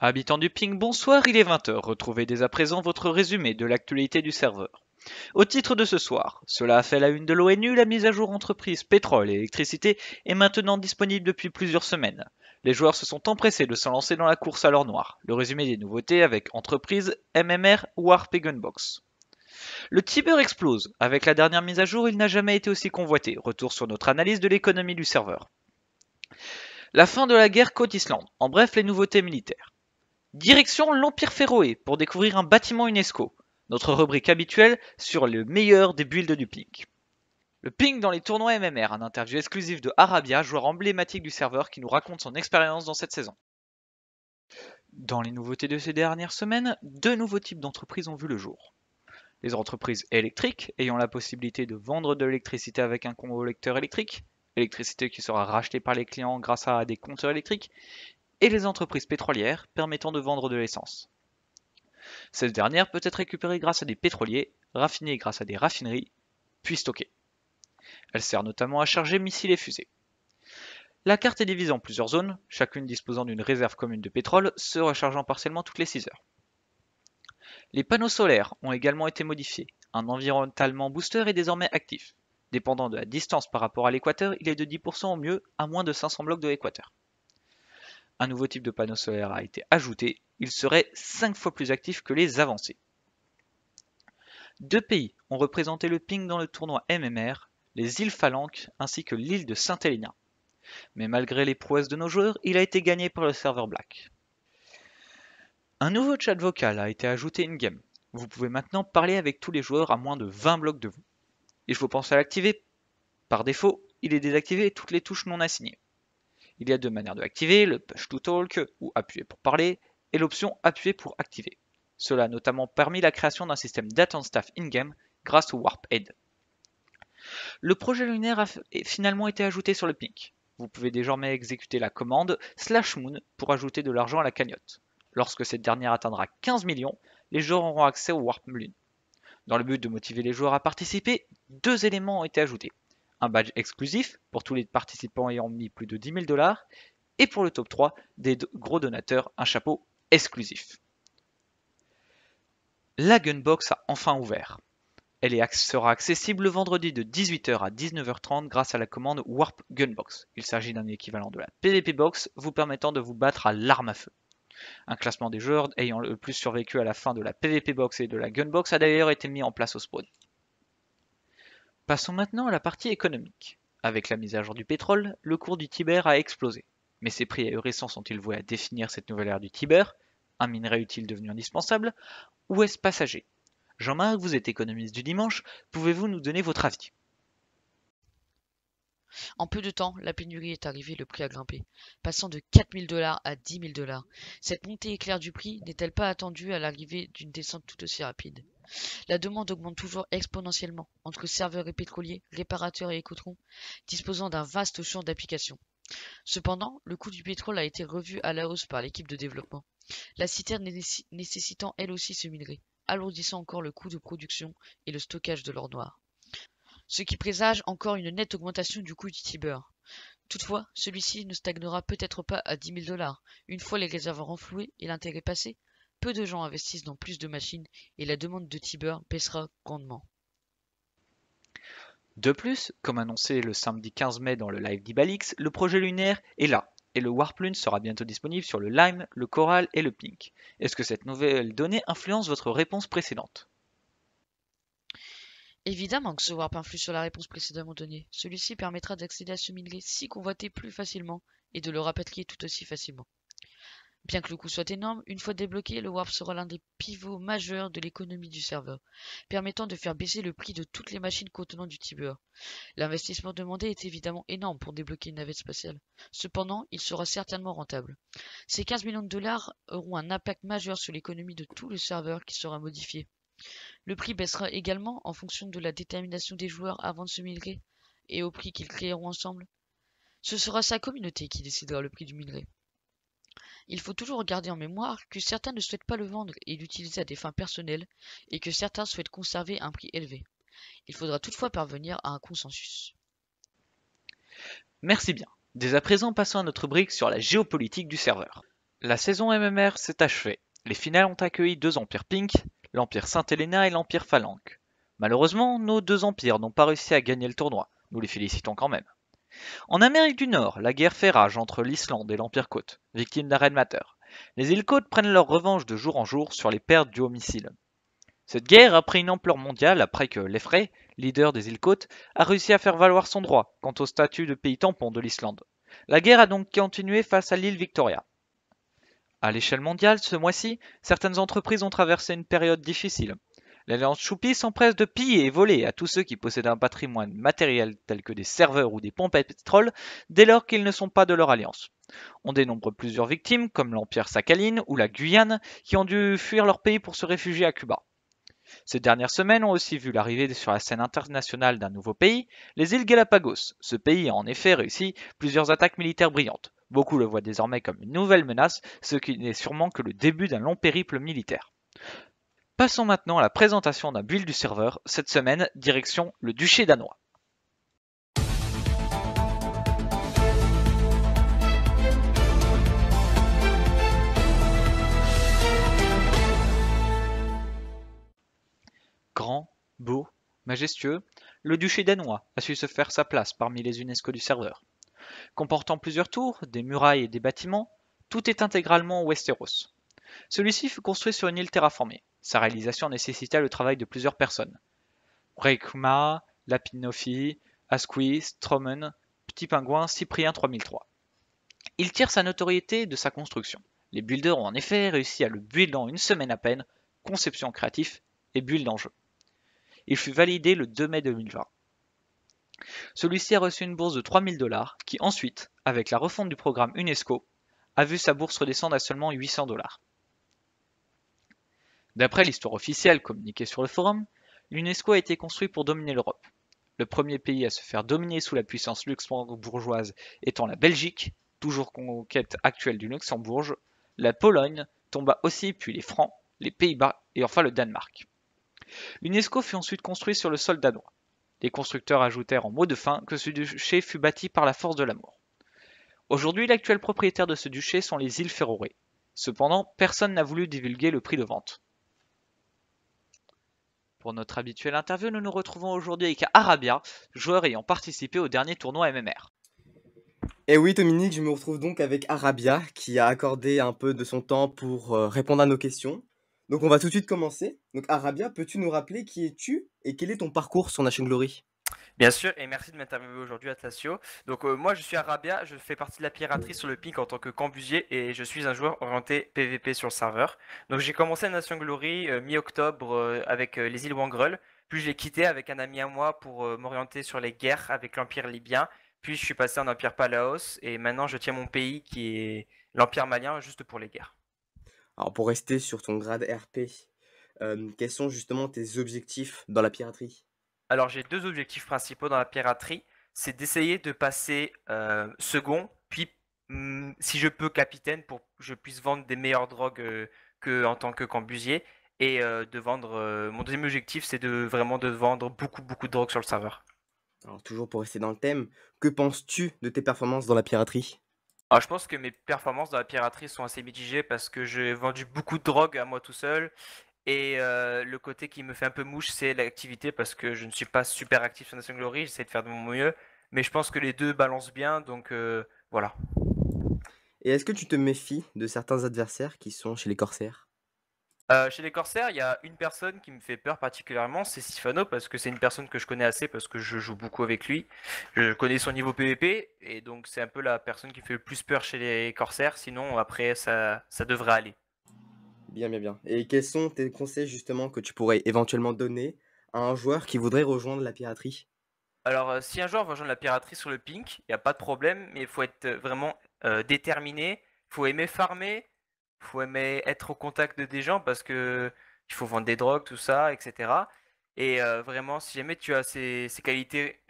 Habitants du ping, bonsoir, il est 20 heures. Retrouvez dès à présent votre résumé de l'actualité du serveur. Au titre de ce soir, cela a fait la une de l'ONU, la mise à jour entreprise pétrole et électricité est maintenant disponible depuis plusieurs semaines. Les joueurs se sont empressés de se lancer dans la course à l'or noir. Le résumé des nouveautés avec entreprise, MMR, Warp et Gunbox. Le Tiber explose. Avec la dernière mise à jour, il n'a jamais été aussi convoité. Retour sur notre analyse de l'économie du serveur. La fin de la guerre côte-Islande. En bref, les nouveautés militaires. Direction l'Empire Féroé pour découvrir un bâtiment UNESCO. Notre rubrique habituelle sur le meilleur des builds du ping. Le ping dans les tournois MMR, un interview exclusif de Arabia, joueur emblématique du serveur qui nous raconte son expérience dans cette saison. Dans les nouveautés de ces dernières semaines, deux nouveaux types d'entreprises ont vu le jour. Les entreprises électriques ayant la possibilité de vendre de l'électricité avec un convolecteur électrique, électricité qui sera rachetée par les clients grâce à des compteurs électriques, et les entreprises pétrolières permettant de vendre de l'essence. Cette dernière peut être récupérée grâce à des pétroliers, raffinée grâce à des raffineries, puis stockée. Elle sert notamment à charger missiles et fusées. La carte est divisée en plusieurs zones, chacune disposant d'une réserve commune de pétrole, se rechargeant partiellement toutes les 6 heures. Les panneaux solaires ont également été modifiés. Un environnement booster est désormais actif. Dépendant de la distance par rapport à l'équateur, il est de 10% au mieux à moins de 500 blocs de l'équateur. Un nouveau type de panneau solaire a été ajouté, il serait 5 fois plus actif que les avancés. Deux pays ont représenté le ping dans le tournoi MMR, les îles Phalanx ainsi que l'île de Saint-Helena. Mais malgré les prouesses de nos joueurs, il a été gagné par le serveur Black. Un nouveau chat vocal a été ajouté in-game. Vous pouvez maintenant parler avec tous les joueurs à moins de 20 blocs de vous. Il faut penser à l'activer. Par défaut, il est désactivé et toutes les touches non assignées. Il y a deux manières de l'activer, le push to talk ou appuyer pour parler, et l'option appuyer pour activer. Cela a notamment permis la création d'un système d'attente staff in-game grâce au Warp Aid. Le projet lunaire a finalement été ajouté sur le ping. Vous pouvez désormais exécuter la commande /moon pour ajouter de l'argent à la cagnotte. Lorsque cette dernière atteindra 15 millions, les joueurs auront accès au Warp Moon. Dans le but de motiver les joueurs à participer, deux éléments ont été ajoutés. Un badge exclusif pour tous les participants ayant mis plus de 10 000 $, et pour le top 3, des gros donateurs, un chapeau exclusif. La Gunbox a enfin ouvert. Elle sera accessible le vendredi de 18h à 19h30 grâce à la commande Warp Gunbox. Il s'agit d'un équivalent de la PvP Box vous permettant de vous battre à l'arme à feu. Un classement des joueurs ayant le plus survécu à la fin de la PvP Box et de la Gunbox a d'ailleurs été mis en place au spawn. Passons maintenant à la partie économique. Avec la mise à jour du pétrole, le cours du Tiber a explosé. Mais ces prix ahurissants sont-ils voués à définir cette nouvelle ère du Tiber, un minerai utile devenu indispensable, ou est-ce passager? Jean-Marc, vous êtes économiste du dimanche, pouvez-vous nous donner votre avis? En peu de temps, la pénurie est arrivée et le prix a grimpé, passant de 4 000 $ à 10 000 $. Cette montée éclair du prix n'est-elle pas attendue à l'arrivée d'une descente tout aussi rapide? La demande augmente toujours exponentiellement entre serveurs et pétroliers, réparateurs et écotrons, disposant d'un vaste champ d'applications. Cependant, le coût du pétrole a été revu à la hausse par l'équipe de développement, la citerne nécessitant elle aussi ce minerai, alourdissant encore le coût de production et le stockage de l'or noir, ce qui présage encore une nette augmentation du coût du Tiber. Toutefois, celui-ci ne stagnera peut-être pas à 10 000 $. Une fois les réserves renflouées et l'intérêt passé, peu de gens investissent dans plus de machines et la demande de Tiber baissera grandement. De plus, comme annoncé le samedi 15 mai dans le live d'Ibalix, le projet lunaire est là, et le Warp Lune sera bientôt disponible sur le Lime, le Coral et le Pink. Est-ce que cette nouvelle donnée influence votre réponse précédente? Évidemment que ce warp influe sur la réponse précédemment donnée. Celui-ci permettra d'accéder à ce minerai si convoité plus facilement et de le rapatrier tout aussi facilement. Bien que le coût soit énorme, une fois débloqué, le warp sera l'un des pivots majeurs de l'économie du serveur, permettant de faire baisser le prix de toutes les machines contenant du Tiber. L'investissement demandé est évidemment énorme pour débloquer une navette spatiale. Cependant, il sera certainement rentable. Ces 15 millions de dollars auront un impact majeur sur l'économie de tout le serveur qui sera modifié. Le prix baissera également en fonction de la détermination des joueurs à vendre ce minerai et au prix qu'ils créeront ensemble. Ce sera sa communauté qui décidera le prix du minerai. Il faut toujours garder en mémoire que certains ne souhaitent pas le vendre et l'utiliser à des fins personnelles et que certains souhaitent conserver un prix élevé. Il faudra toutefois parvenir à un consensus. Merci bien. Dès à présent, passons à notre rubrique sur la géopolitique du serveur. La saison MMR s'est achevée. Les finales ont accueilli deux empires Pink, l'Empire Saint-Helena et l'Empire Phalanx. Malheureusement, nos deux empires n'ont pas réussi à gagner le tournoi. Nous les félicitons quand même. En Amérique du Nord, la guerre fait rage entre l'Islande et l'Empire Côte, victimes d'un raid mater. Les îles Côtes prennent leur revanche de jour en jour sur les pertes dues aux missiles. Cette guerre a pris une ampleur mondiale après que l'Efrey, leader des îles Côtes, a réussi à faire valoir son droit quant au statut de pays tampon de l'Islande. La guerre a donc continué face à l'île Victoria. À l'échelle mondiale, ce mois-ci, certaines entreprises ont traversé une période difficile. L'Alliance Choupi s'empresse de piller et voler à tous ceux qui possèdent un patrimoine matériel tel que des serveurs ou des pompes à pétrole dès lors qu'ils ne sont pas de leur alliance. On dénombre plusieurs victimes, comme l'Empire Sakhaline ou la Guyane, qui ont dû fuir leur pays pour se réfugier à Cuba. Ces dernières semaines ont aussi vu l'arrivée sur la scène internationale d'un nouveau pays, les îles Galapagos. Ce pays a en effet réussi plusieurs attaques militaires brillantes. Beaucoup le voient désormais comme une nouvelle menace, ce qui n'est sûrement que le début d'un long périple militaire. Passons maintenant à la présentation d'un build du serveur. Cette semaine, direction le duché danois. Grand, beau, majestueux, le duché danois a su se faire sa place parmi les UNESCO du serveur. Comportant plusieurs tours, des murailles et des bâtiments, tout est intégralement Westeros. Celui-ci fut construit sur une île terraformée. Sa réalisation nécessita le travail de plusieurs personnes. Reikma, Lapinofi, Asqui, Stroman, Petit Pingouin, Cyprien 3003. Il tire sa notoriété de sa construction. Les builders ont en effet réussi à le build en une semaine à peine, conception créatif et build en jeu. Il fut validé le 2 mai 2020. Celui-ci a reçu une bourse de 3000 $, qui ensuite, avec la refonte du programme UNESCO, a vu sa bourse redescendre à seulement 800 $. D'après l'histoire officielle communiquée sur le forum, l'UNESCO a été construit pour dominer l'Europe. Le premier pays à se faire dominer sous la puissance luxembourgeoise étant la Belgique, toujours conquête actuelle du Luxembourg, la Pologne tomba aussi, puis les Francs, les Pays-Bas et enfin le Danemark. L'UNESCO fut ensuite construit sur le sol danois. Les constructeurs ajoutèrent en mot de fin que ce duché fut bâti par la force de l'amour. Aujourd'hui, l'actuel propriétaire de ce duché sont les îles Féroé. Cependant, personne n'a voulu divulguer le prix de vente. Pour notre habituelle interview, nous nous retrouvons aujourd'hui avec Arabia, joueur ayant participé au dernier tournoi MMR. Et oui, Dominique, je me retrouve donc avec Arabia qui a accordé un peu de son temps pour répondre à nos questions. Donc on va tout de suite commencer. Donc Arabia, peux-tu nous rappeler qui es-tu et quel est ton parcours sur Nation Glory? Bien sûr, et merci de m'interviewer aujourd'hui, Atlasio. Donc moi, je suis Arabia, je fais partie de la piraterie sur le pink en tant que cambusier et je suis un joueur orienté PVP sur le serveur. Donc j'ai commencé Nation Glory mi-octobre avec les îles Wangrel, puis je l'ai quitté avec un ami à moi pour m'orienter sur les guerres avec l'Empire libyen, puis je suis passé en Empire Palaos et maintenant je tiens mon pays qui est l'Empire malien juste pour les guerres. Alors pour rester sur ton grade RP, quels sont justement tes objectifs dans la piraterie? Alors j'ai deux objectifs principaux dans la piraterie, c'est d'essayer de passer second, puis si je peux capitaine pour que je puisse vendre des meilleures drogues que en tant que cambusier et de vendre. Mon deuxième objectif c'est vraiment de vendre beaucoup de drogue sur le serveur. Alors toujours pour rester dans le thème, que penses-tu de tes performances dans la piraterie? Alors je pense que mes performances dans la piraterie sont assez mitigées parce que j'ai vendu beaucoup de drogue à moi tout seul. Et le côté qui me fait un peu mouche, c'est l'activité parce que je ne suis pas super actif sur Nation Glory, j'essaie de faire de mon mieux, mais je pense que les deux balancent bien, donc voilà. Et est-ce que tu te méfies de certains adversaires qui sont chez les corsaires? Chez les Corsaires, il y a une personne qui me fait peur particulièrement, c'est Sifano, parce que c'est une personne que je connais assez, parce que je joue beaucoup avec lui. Je connais son niveau PVP, et donc c'est un peu la personne qui me fait le plus peur chez les Corsaires, sinon après ça devrait aller. Bien, bien, bien. Et quels sont tes conseils justement que tu pourrais éventuellement donner à un joueur qui voudrait rejoindre la piraterie? Alors, si un joueur veut rejoindre la piraterie sur le pink, il n'y a pas de problème, mais il faut être vraiment déterminé, il faut aimer farmer, il faut aimer être au contact de des gens parce que il faut vendre des drogues, tout ça, etc. Et vraiment, si jamais tu as ces qualités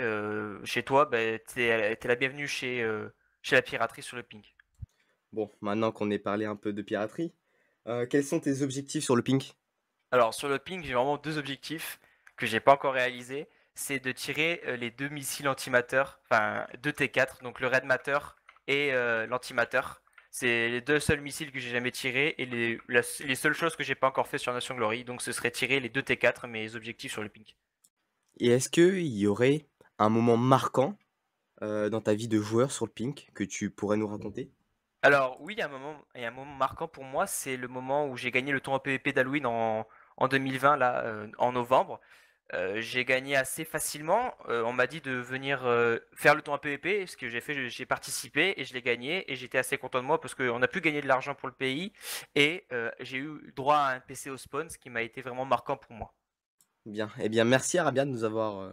chez toi, ben, t'es la bienvenue chez la piraterie sur le pink. Bon, maintenant qu'on ait parlé un peu de piraterie, quels sont tes objectifs sur le pink? Alors, sur le pink, j'ai vraiment deux objectifs que j'ai pas encore réalisés. C'est de tirer les deux missiles antimateurs, enfin deux T4, donc le Red Matter et l'antimateur. C'est les 2 seuls missiles que j'ai jamais tirés et les seules choses que j'ai pas encore fait sur Nation Glory. Donc ce serait tirer les 2 T4, mes objectifs sur le pink. Et est-ce qu'il y aurait un moment marquant dans ta vie de joueur sur le pink que tu pourrais nous raconter? Alors oui, il y a un moment marquant pour moi, c'est le moment où j'ai gagné le tournoi PVP d'Halloween en 2020, là, en novembre. J'ai gagné assez facilement. On m'a dit de venir faire le tournoi PVP, ce que j'ai fait, j'ai participé et je l'ai gagné et j'étais assez content de moi parce qu'on a pu gagner de l'argent pour le pays et j'ai eu droit à un PC au spawn, ce qui m'a été vraiment marquant pour moi. Bien, eh bien merci Arabia de nous avoir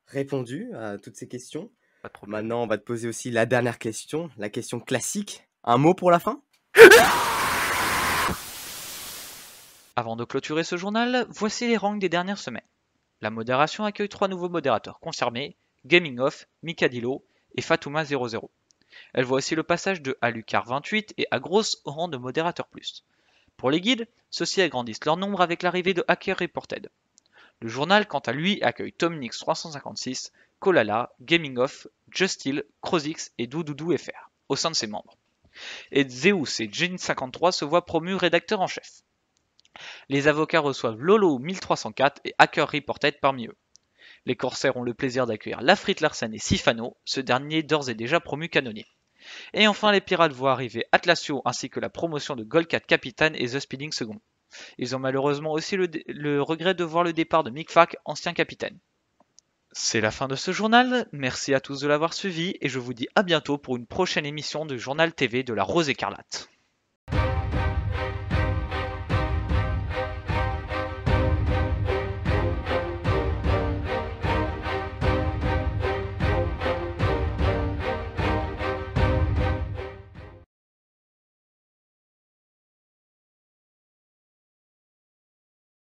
répondu à toutes ces questions. Pas de problème. Maintenant, on va te poser aussi la dernière question, la question classique. Un mot pour la fin? Avant de clôturer ce journal, voici les ranks des dernières semaines. La modération accueille 3 nouveaux modérateurs confirmés, Gaming Off, Mikadilo et Fatouma00. Elle voit aussi le passage de Alucard28 et Agros au rang de modérateur plus. Pour les guides, ceux-ci agrandissent leur nombre avec l'arrivée de Hacker Reported. Le journal, quant à lui, accueille Tomnix356, Kolala, Gaming Off, Justil, Crozix et Doudoudou FR au sein de ses membres. Et Zeus et Jin53 se voient promus rédacteurs en chef. Les avocats reçoivent Lolo 1304 et Hacker Reported parmi eux. Les corsaires ont le plaisir d'accueillir Lafrit Larsen et Sifano, ce dernier d'ores et déjà promu canonnier. Et enfin, les pirates voient arriver Atlasio ainsi que la promotion de Goldcat Capitaine et The Speeding second. Ils ont malheureusement aussi le regret de voir le départ de Mikfak, ancien capitaine. C'est la fin de ce journal, merci à tous de l'avoir suivi et je vous dis à bientôt pour une prochaine émission de Journal TV de la Rose Écarlate.